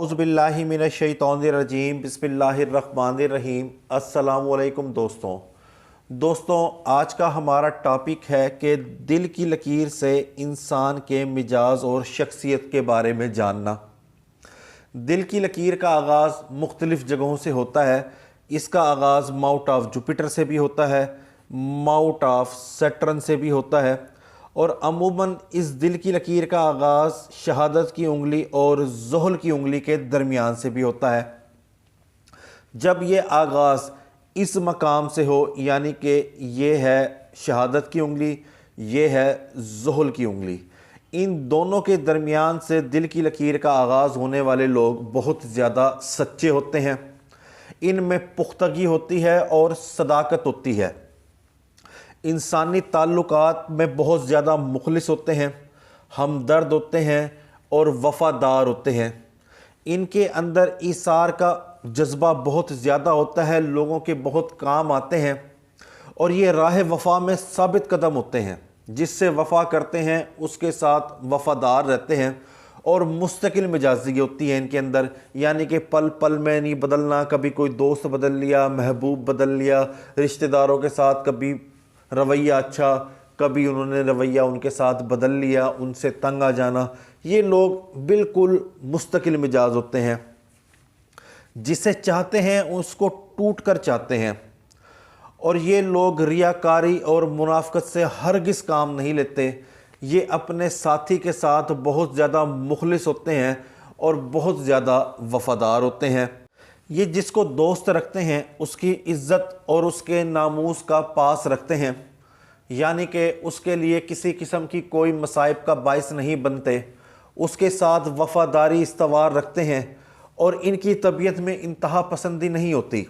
औज़ुबिल्लाहि मिनश्शैतानिर्रजीम बिस्मिल्लाहिर्रहमानिर्रहीम। अस्सलामु अलैकुम दोस्तों, आज का हमारा टॉपिक है कि दिल की लकीर से इंसान के मिजाज और शख्सियत के बारे में जानना। दिल की लकीर का आगाज़ मुख्तलिफ़ जगहों से होता है। इसका आगाज़ माउथ ऑफ जुपिटर से भी होता है, माउथ ऑफ सैटर्न से भी होता है, और अमूमन इस दिल की लकीर का आगाज़ शहादत की उंगली और ज़ुहल की उंगली के दरमियान से भी होता है। जब ये आगाज़ इस मकाम से हो, यानी कि ये है शहादत की उंगली, ये है ज़ुहल की उंगली, इन दोनों के दरमियान से दिल की लकीर का आगाज़ होने वाले लोग बहुत ज़्यादा सच्चे होते हैं। इनमें पुख्तगी होती है और सदाकत होती है। इंसानी ताल्लुकात में बहुत ज़्यादा मुखलिस होते हैं, हमदर्द होते हैं और वफ़ादार होते हैं। इनके अंदर ईसार का जज्बा बहुत ज़्यादा होता है, लोगों के बहुत काम आते हैं, और ये राह वफ़ा में साबित कदम होते हैं। जिससे वफ़ा करते हैं उसके साथ वफ़ादार रहते हैं, और मुस्तकिल मिजाजी होती है इनके अंदर, यानी कि पल पल में नहीं बदलना। कभी कोई दोस्त बदल लिया, महबूब बदल लिया, रिश्तेदारों के साथ कभी रवैया अच्छा, कभी उन्होंने रवैया उनके साथ बदल लिया, उनसे तंग आ जाना। ये लोग बिल्कुल मुस्तकिल मिजाज होते हैं। जिसे चाहते हैं उसको टूट कर चाहते हैं, और ये लोग रियाकारी और मुनाफकत से हरगिज़ काम नहीं लेते। ये अपने साथी के साथ बहुत ज़्यादा मुखलिस होते हैं और बहुत ज़्यादा वफ़ादार होते हैं। ये जिसको दोस्त रखते हैं उसकी इज़्ज़त और उसके नामूस का पास रखते हैं, यानी कि उसके लिए किसी किस्म की कोई मसाइब का बाइस नहीं बनते। उसके साथ वफ़ादारी इस्तवार रखते हैं, और इनकी तबीयत में इंतहा पसंदी नहीं होती।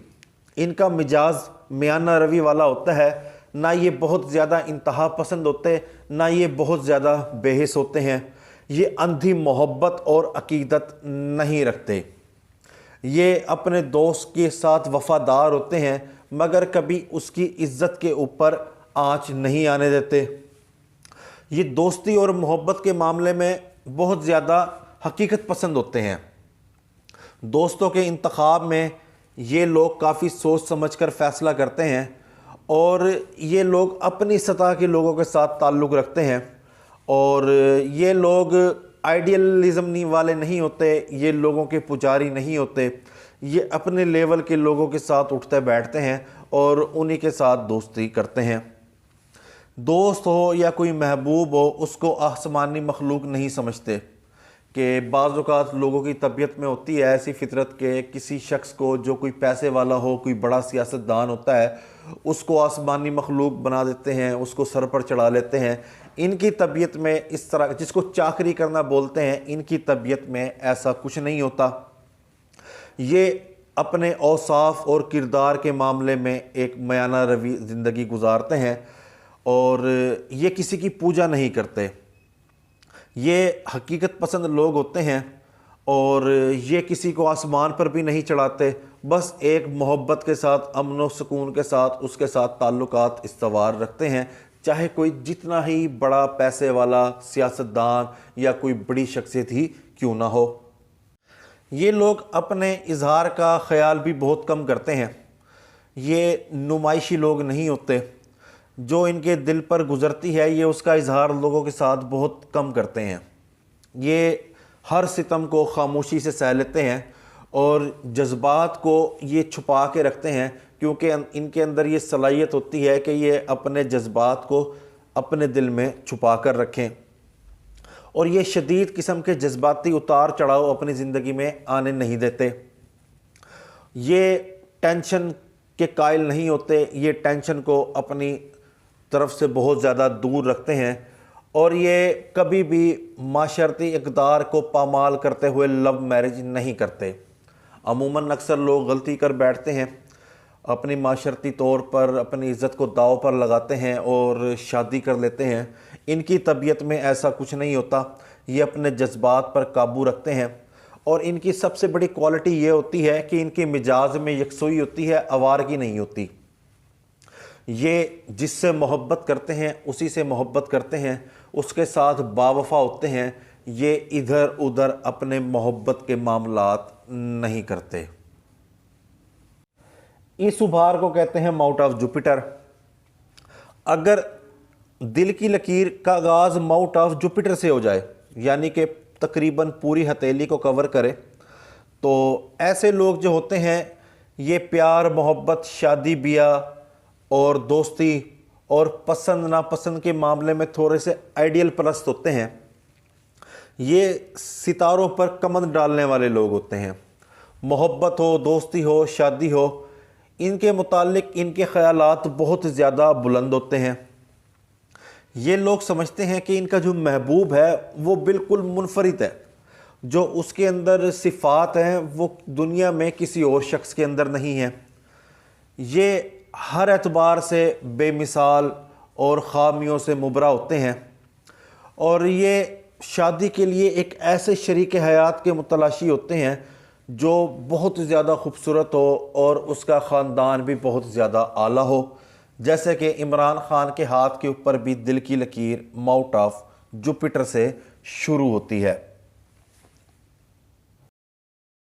इनका मिजाज मियाना रवि वाला होता है। ना ये बहुत ज़्यादा इंतहा पसंद होते, ना ये बहुत ज़्यादा बेहिस होते हैं। ये अंधी मोहब्बत और अकीदत नहीं रखते। ये अपने दोस्त के साथ वफ़ादार होते हैं, मगर कभी उसकी इज़्ज़त के ऊपर आँच नहीं आने देते। ये दोस्ती और मोहब्बत के मामले में बहुत ज़्यादा हकीकत पसंद होते हैं। दोस्तों के इंतखाब में ये लोग काफ़ी सोच समझ कर फ़ैसला करते हैं, और ये लोग अपनी सतह के लोगों के साथ ताल्लुक़ रखते हैं। और ये लोग आइडियलिज़म वाले नहीं होते, ये लोगों के पुजारी नहीं होते। ये अपने लेवल के लोगों के साथ उठते बैठते हैं और उन्हीं के साथ दोस्ती करते हैं। दोस्त हो या कोई महबूब हो, उसको आसमानी मखलूक नहीं समझते। कि बाज़ औक़ात लोगों की तबीयत में होती है ऐसी फितरत के किसी शख्स को जो कोई पैसे वाला हो, कोई बड़ा सियासतदान होता है, उसको आसमानी मखलूक बना देते हैं, उसको सर पर चढ़ा लेते हैं। इनकी तबीयत में इस तरह, जिसको चाकरी करना बोलते हैं, इनकी तबीयत में ऐसा कुछ नहीं होता। ये अपने औसाफ और किरदार के मामले में एक मयाना रवि ज़िंदगी गुजारते हैं, और ये किसी की पूजा नहीं करते। ये हकीकत पसंद लोग होते हैं, और ये किसी को आसमान पर भी नहीं चढ़ाते। बस एक मोहब्बत के साथ, अमन व सुकून के साथ उसके साथ ताल्लुकात इस्तवार रखते हैं, चाहे कोई जितना ही बड़ा पैसे वाला सियासतदान या कोई बड़ी शख्सियत ही क्यों ना हो। ये लोग अपने इजहार का ख्याल भी बहुत कम करते हैं। ये नुमाइशी लोग नहीं होते। जो इनके दिल पर गुज़रती है, ये उसका इजहार लोगों के साथ बहुत कम करते हैं। ये हर सितम को खामोशी से सह लेते हैं, और जज्बात को ये छुपा के रखते हैं, क्योंकि इनके अंदर ये सलाहियत होती है कि ये अपने जज्बात को अपने दिल में छुपा कर रखें, और ये शदीद किस्म के जज्बाती उतार चढ़ाव अपनी ज़िंदगी में आने नहीं देते। ये टेंशन के कायल नहीं होते। ये टेंशन को अपनी तरफ से बहुत ज़्यादा दूर रखते हैं, और ये कभी भी माशरती इक़दार को पामाल करते हुए लव मैरिज नहीं करते। अमूमन अक्सर लोग गलती कर बैठते हैं, अपनी माशरती तौर पर अपनी इज़्ज़त को दाव पर लगाते हैं और शादी कर लेते हैं। इनकी तबीयत में ऐसा कुछ नहीं होता। ये अपने जज्बात पर काबू रखते हैं, और इनकी सबसे बड़ी क्वालिटी ये होती है कि इनके मिजाज में यकसुई होती है, आवारगी नहीं होती। ये जिससे मोहब्बत करते हैं उसी से मोहब्बत करते हैं, उसके साथ बावफ़ा होते हैं। یہ ادھر ادھر اپنے محبت کے معاملات نہیں کرتے۔ اس ابھار کو کہتے ہیں ماؤنٹ آف جوپیٹر۔ اگر دل کی لکیر کا آغاز ماؤنٹ آف جوپیٹر سے ہو جائے، یعنی کہ تقریباً پوری ہتھیلی کو کور کرے، تو ایسے لوگ جو ہوتے ہیں یہ پیار محبت، شادی بیاہ اور دوستی اور پسند ناپسند کے معاملے میں تھوڑے سے آئیڈیل پرست ہوتے ہیں۔ یہ ستاروں پر کمند ڈالنے والے لوگ ہوتے ہیں۔ محبت ہو، دوستی ہو، شادی ہو، ان کے متعلق ان کے خیالات بہت زیادہ بلند ہوتے ہیں۔ یہ لوگ سمجھتے ہیں کہ ان کا جو محبوب ہے وہ بالکل منفرد ہے، جو اس کے اندر صفات ہیں وہ دنیا میں کسی اور شخص کے اندر نہیں ہیں۔ یہ ہر اعتبار سے بے مثال اور خامیوں سے مبرا ہوتے ہیں، اور یہ شادی کے لیے ایک ایسے شریک حیات کے متلاشی ہوتے ہیں جو بہت زیادہ خوبصورت ہو اور اس کا خاندان بھی بہت زیادہ اعلیٰ ہو، جیسے کہ عمران خان کے ہاتھ کے اوپر بھی دل کی لکیر ماؤنٹ آف جوپیٹر سے شروع ہوتی ہے۔